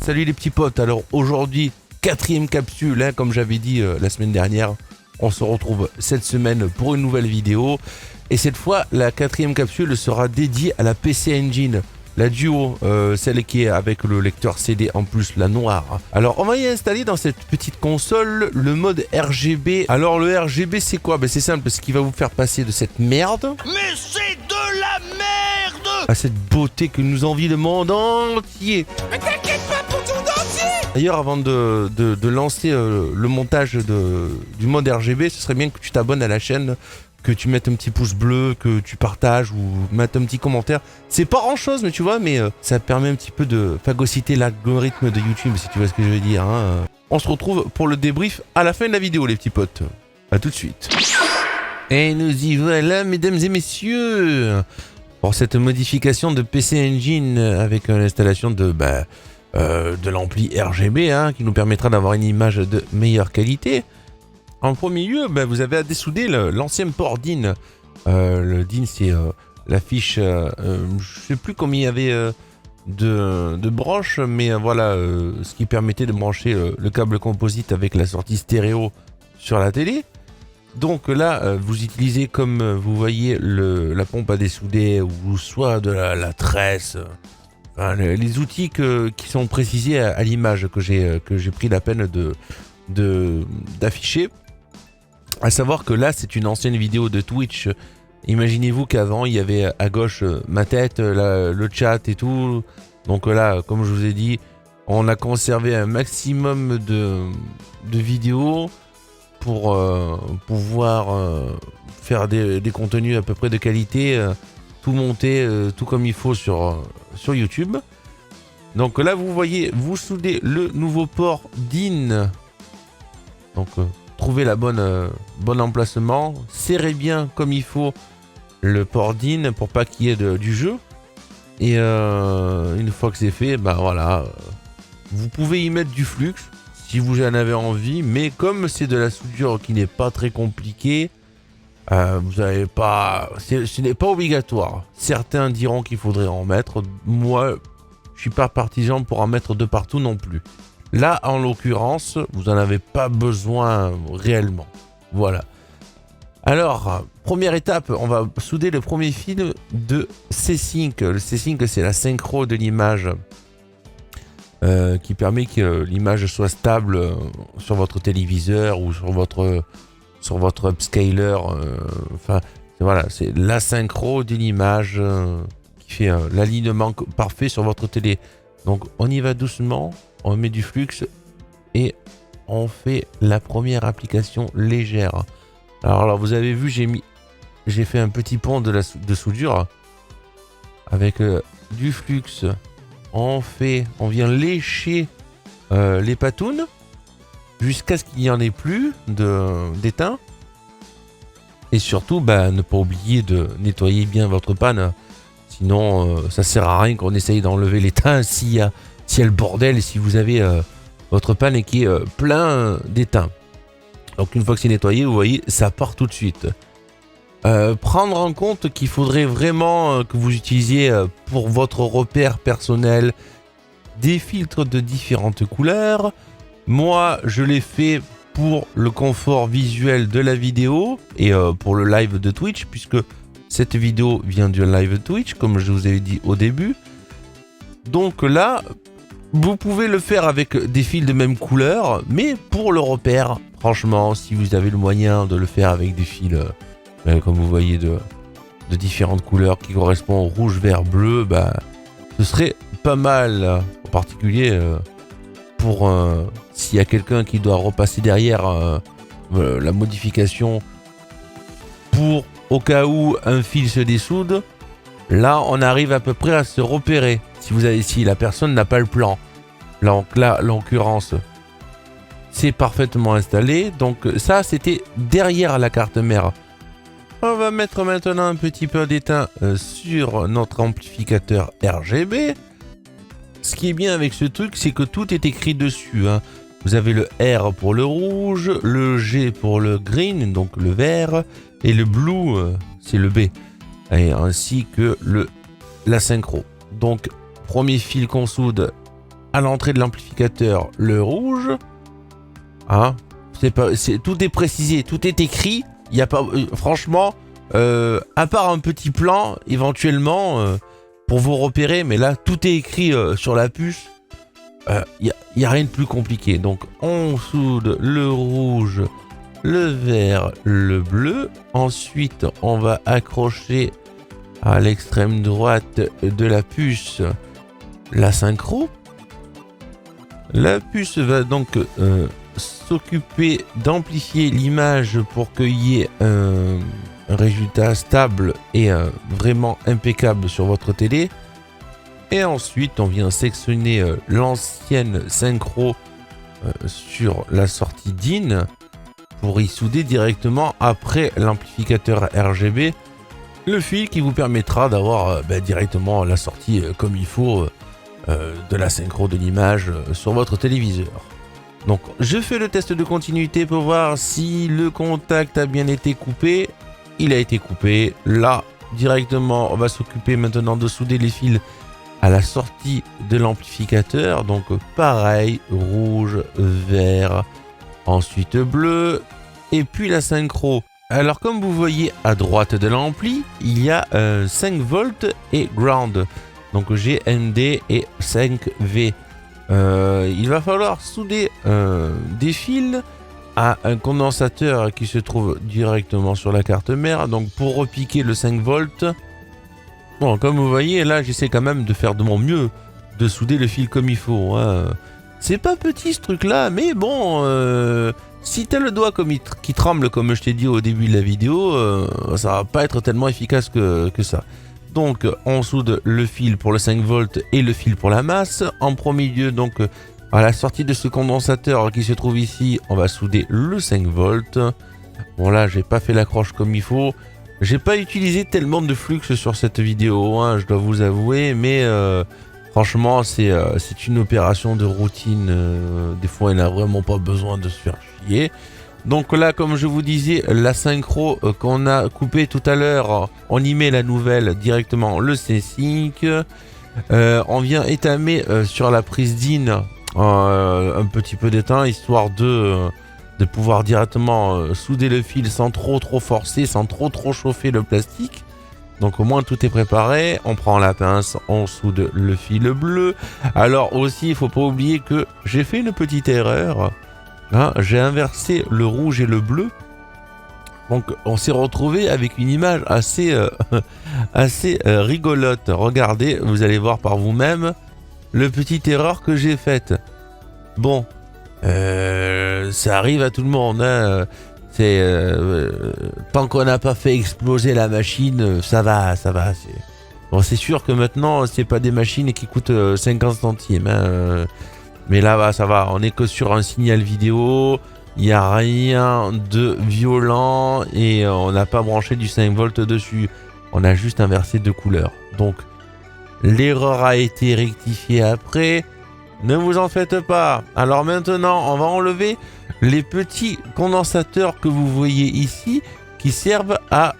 Salut les petits potes. Alors aujourd'hui, 4e capsule, hein, comme j'avais dit la semaine dernière. On se retrouve cette semaine pour une nouvelle vidéo. Et cette fois, la 4e capsule sera dédiée à la PC Engine. La Duo, celle qui est avec le lecteur CD en plus, la noire. Alors on va y installer dans cette petite console le mode RGB. Alors le RGB c'est quoi? C'est simple, ce qui va vous faire passer de cette merde. Mais c'est de la merde! À cette beauté que nous envie le monde entier. Mais t'inquiète pas pour ton dentier! D'ailleurs, avant de lancer le montage du mode RGB, ce serait bien que tu t'abonnes à la chaîne, que tu mettes un petit pouce bleu, que tu partages ou mettes un petit commentaire. C'est pas grand chose, mais tu vois, ça permet un petit peu de phagocyter l'algorithme de YouTube, si tu vois ce que je veux dire. Hein. On se retrouve pour le débrief à la fin de la vidéo, les petits potes. À tout de suite. Et nous y voilà, mesdames et messieurs, pour cette modification de PC Engine avec l'installation de l'ampli RGB, hein, qui nous permettra d'avoir une image de meilleure qualité. En premier lieu, vous avez à dessouder l'ancien port DIN. Le DIN, c'est la fiche, je sais plus combien il y avait de branches, mais voilà, ce qui permettait de brancher le câble composite avec la sortie stéréo sur la télé. Donc là, vous utilisez, comme vous voyez, la pompe à dessouder ou soit de la tresse. Les outils qui sont précisés à l'image que j'ai pris la peine d'afficher. À savoir que là, c'est une ancienne vidéo de Twitch. Imaginez-vous qu'avant, il y avait à gauche ma tête, le chat et tout. Donc là, comme je vous ai dit, on a conservé un maximum de vidéos pour pouvoir faire des contenus à peu près de qualité, tout monter, tout comme il faut sur YouTube. Donc là, vous voyez, vous soudez le nouveau port DIN. Donc trouvez la bon emplacement, serrez bien comme il faut le port DIN pour pas qu'il y ait du jeu. Et une fois que c'est fait, voilà, vous pouvez y mettre du flux si vous en avez envie, mais comme c'est de la soudure qui n'est pas très compliquée, vous n'avez pas, ce n'est pas obligatoire. Certains diront qu'il faudrait en mettre. Moi, je suis pas partisan pour en mettre de partout non plus. Là, en l'occurrence, vous n'en avez pas besoin réellement. Voilà. Alors, première étape, on va souder le premier fil de C-Sync. Le C-Sync, c'est la synchro de l'image qui permet que l'image soit stable sur votre téléviseur ou sur votre upscaler. Voilà, c'est la synchro de l'image qui fait l'alignement parfait sur votre télé. Donc, on y va doucement. On met du flux et on fait la première application légère. Alors là, vous avez vu, j'ai fait un petit pont de soudure avec du flux. On vient lécher les patounes jusqu'à ce qu'il n'y en ait plus d'étain. Et surtout, ne pas oublier de nettoyer bien votre panne. Sinon, ça sert à rien qu'on essaye d'enlever l'étain s'il y a le bordel, si vous avez votre panne qui est plein d'étain. Donc une fois que c'est nettoyé, vous voyez, ça part tout de suite. Prendre en compte qu'il faudrait vraiment que vous utilisiez pour votre repère personnel des filtres de différentes couleurs. Moi, je l'ai fait pour le confort visuel de la vidéo et pour le live de Twitch, puisque cette vidéo vient du live Twitch, comme je vous avais dit au début. Donc là, vous pouvez le faire avec des fils de même couleur, mais pour le repère, franchement, si vous avez le moyen de le faire avec des fils, comme vous voyez, de différentes couleurs qui correspondent au rouge, vert, bleu, ce serait pas mal, en particulier pour s'il y a quelqu'un qui doit repasser derrière la modification pour au cas où un fil se dessoude. Là, on arrive à peu près à se repérer. Si la personne n'a pas le plan. Donc là, l'occurrence, c'est parfaitement installé. Donc ça, c'était derrière la carte mère. On va mettre maintenant un petit peu d'étain sur notre amplificateur RGB. Ce qui est bien avec ce truc, c'est que tout est écrit dessus. Hein. Vous avez le R pour le rouge, le G pour le green, donc le vert, et le blue, c'est le B. Et ainsi que la synchro. Donc, premier fil qu'on soude à l'entrée de l'amplificateur le rouge. Hein, tout est précisé, tout est écrit. Il y a pas, franchement, à part un petit plan éventuellement pour vous repérer, mais là tout est écrit sur la puce. Il y a rien de plus compliqué. Donc on soude le rouge, le vert, le bleu. Ensuite, on va accrocher à l'extrême droite de la puce la synchro. La puce va donc s'occuper d'amplifier l'image pour qu'il y ait un résultat stable et vraiment impeccable sur votre télé. Et ensuite, on vient sectionner l'ancienne synchro sur la sortie DIN pour y souder directement après l'amplificateur RGB le fil qui vous permettra d'avoir directement la sortie comme il faut de la synchro de l'image sur votre téléviseur. Donc je fais le test de continuité pour voir si le contact a bien été coupé. Il a été coupé. Là, directement, on va s'occuper maintenant de souder les fils à la sortie de l'amplificateur. Donc pareil, rouge, vert, ensuite bleu, et puis la synchro. Alors comme vous voyez à droite de l'ampli, il y a 5 volts et ground. Donc GND et 5V. Il va falloir souder des fils à un condensateur qui se trouve directement sur la carte mère. Donc pour repiquer le 5 volts, bon, comme vous voyez là, j'essaie quand même de faire de mon mieux de souder le fil comme il faut. Hein. C'est pas petit ce truc là, mais bon, si t'as le doigt qui tremble comme je t'ai dit au début de la vidéo, ça va pas être tellement efficace que ça. Donc on soude le fil pour le 5 volts et le fil pour la masse. En premier lieu, donc à la sortie de ce condensateur qui se trouve ici, on va souder le 5 volts. Bon là, j'ai pas fait l'accroche comme il faut. J'ai pas utilisé tellement de flux sur cette vidéo, hein, je dois vous avouer, mais franchement, c'est une opération de routine. Des fois, il n'a vraiment pas besoin de se faire chier. Donc là, comme je vous disais, la synchro qu'on a coupée tout à l'heure, on y met la nouvelle directement, le C-Sync. On vient étamer sur la prise DIN un petit peu d'étain, histoire de pouvoir directement souder le fil sans trop forcer, sans trop chauffer le plastique. Donc au moins tout est préparé, on prend la pince, on soude le fil bleu. Alors aussi, il ne faut pas oublier que j'ai fait une petite erreur. Hein, j'ai inversé le rouge et le bleu. Donc on s'est retrouvé avec une image assez rigolote. Regardez, vous allez voir par vous-même le petite erreur que j'ai faite. Bon, ça arrive à tout le monde. Hein. Tant qu'on n'a pas fait exploser la machine, ça va. Bon, c'est sûr que maintenant, c'est pas des machines qui coûtent 50 centimes. Hein. Mais là, ça va. On n'est que sur un signal vidéo. Il n'y a rien de violent et on n'a pas branché du 5 volts dessus. On a juste inversé de couleur. Donc, l'erreur a été rectifiée après. Ne vous en faites pas. Alors maintenant, on va enlever les petits condensateurs que vous voyez ici qui servent à...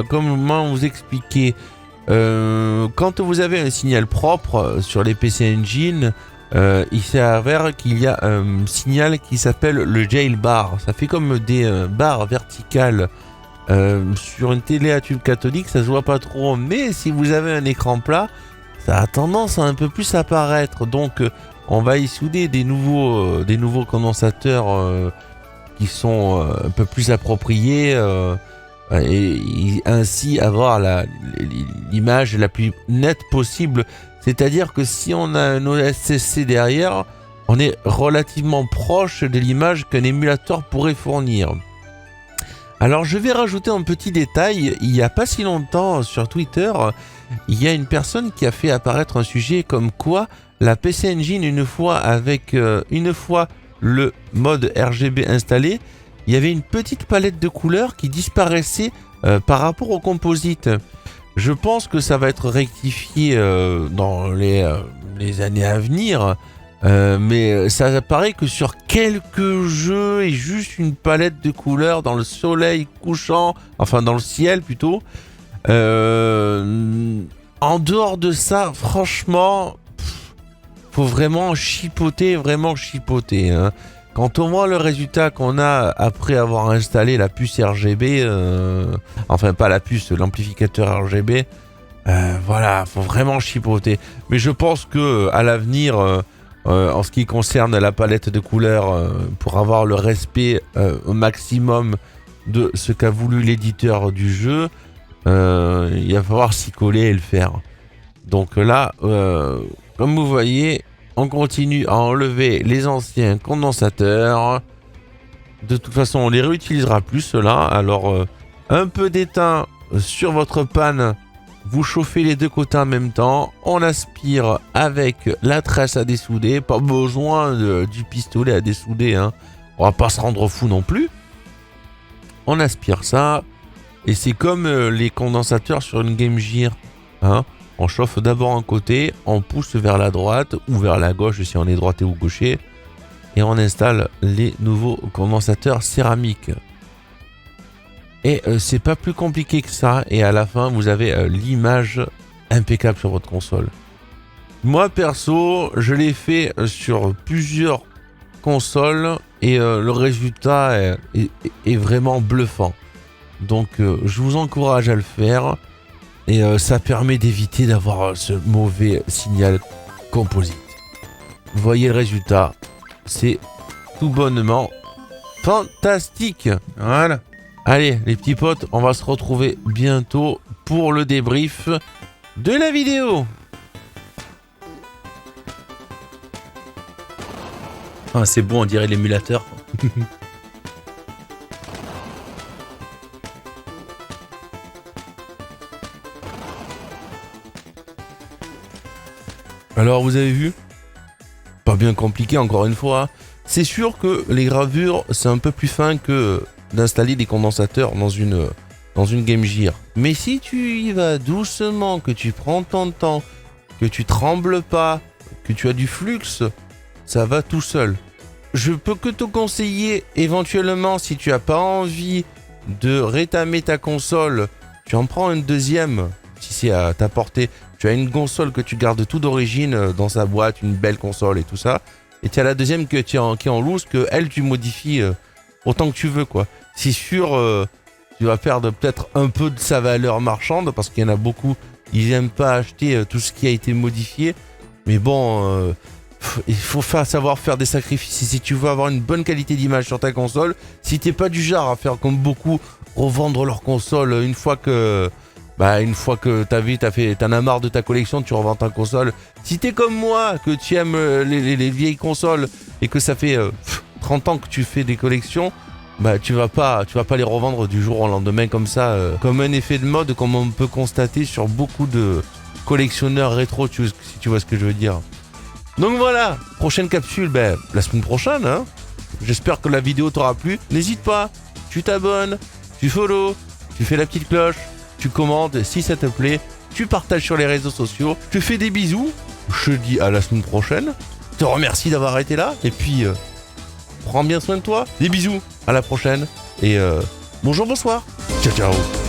comment vous expliquer quand vous avez un signal propre sur les PC Engine, il s'avère qu'il y a un signal qui s'appelle le jailbar. Ça fait comme des barres verticales sur une télé à tube cathodique, ça se voit pas trop, mais si vous avez un écran plat, ça a tendance à un peu plus apparaître. Donc on va y souder des nouveaux condensateurs qui sont un peu plus appropriés et ainsi avoir l'image la plus nette possible. C'est-à-dire que si on a un OSSC derrière, on est relativement proche de l'image qu'un émulateur pourrait fournir. Alors je vais rajouter un petit détail. Il n'y a pas si longtemps sur Twitter, il y a une personne qui a fait apparaître un sujet comme quoi la PC Engine, une fois le mode RGB installé, il y avait une petite palette de couleurs qui disparaissait par rapport au composite. Je pense que ça va être rectifié dans les années à venir, mais ça apparaît que sur quelques jeux et juste une palette de couleurs dans le soleil couchant, enfin dans le ciel plutôt. En dehors de ça, franchement, faut vraiment chipoter, hein. Quand on voit le résultat qu'on a après avoir installé la puce RGB, enfin pas la puce, l'amplificateur RGB, voilà, faut vraiment chipoter. Mais je pense que à l'avenir, en ce qui concerne la palette de couleurs, pour avoir le respect au maximum de ce qu'a voulu l'éditeur du jeu, il va falloir s'y coller et le faire. Donc là, comme vous voyez, on continue à enlever les anciens condensateurs. De toute façon, on les réutilisera plus ceux-là. Alors, un peu d'étain sur votre panne. Vous chauffez les deux côtés en même temps. On aspire avec la tresse à dessouder. Pas besoin du pistolet à dessouder, hein. On va pas se rendre fou non plus. On aspire ça. Et c'est comme les condensateurs sur une Game Gear, hein. On chauffe d'abord un côté, on pousse vers la droite ou vers la gauche si on est droitier ou gaucher. Et on installe les nouveaux condensateurs céramiques. Et c'est pas plus compliqué que ça. Et à la fin, vous avez l'image impeccable sur votre console. Moi, perso, je l'ai fait sur plusieurs consoles. Et le résultat est vraiment bluffant. Donc, je vous encourage à le faire. Et ça permet d'éviter d'avoir ce mauvais signal composite. Vous voyez le résultat. C'est tout bonnement fantastique. Voilà. Allez, les petits potes, on va se retrouver bientôt pour le débrief de la vidéo. Ah, c'est bon, on dirait l'émulateur. Alors, vous avez vu ? Pas bien compliqué, encore une fois. C'est sûr que les gravures, c'est un peu plus fin que d'installer des condensateurs dans une Game Gear. Mais si tu y vas doucement, que tu prends ton temps, que tu trembles pas, que tu as du flux, ça va tout seul. Je peux que te conseiller, éventuellement, si tu as pas envie de rétamer ta console, tu en prends une deuxième, si c'est à ta portée. Tu as une console que tu gardes tout d'origine dans sa boîte, une belle console et tout ça. Et tu as la deuxième qui est en loose, que elle tu modifies autant que tu veux, quoi. C'est sûr, tu vas perdre peut-être un peu de sa valeur marchande, parce qu'il y en a beaucoup, ils n'aiment pas acheter tout ce qui a été modifié. Mais bon, il faut savoir faire des sacrifices. Et si tu veux avoir une bonne qualité d'image sur ta console, si t'es pas du genre à faire comme beaucoup, revendre leur console une fois que t'en as marre de ta collection, tu revends ta console. Si t'es comme moi, que tu aimes les vieilles consoles et que ça fait 30 ans que tu fais des collections, bah tu vas pas les revendre du jour au lendemain comme ça, comme un effet de mode, comme on peut constater sur beaucoup de collectionneurs rétro, si tu vois ce que je veux dire. Donc voilà, prochaine capsule, la semaine prochaine, hein. J'espère que la vidéo t'aura plu. N'hésite pas, tu t'abonnes, tu follow, tu fais la petite cloche. Tu commandes si ça te plaît, tu partages sur les réseaux sociaux, je te fais des bisous, je te dis à la semaine prochaine, je te remercie d'avoir été là, et puis prends bien soin de toi, des bisous, à la prochaine, et bonjour, bonsoir, ciao ciao.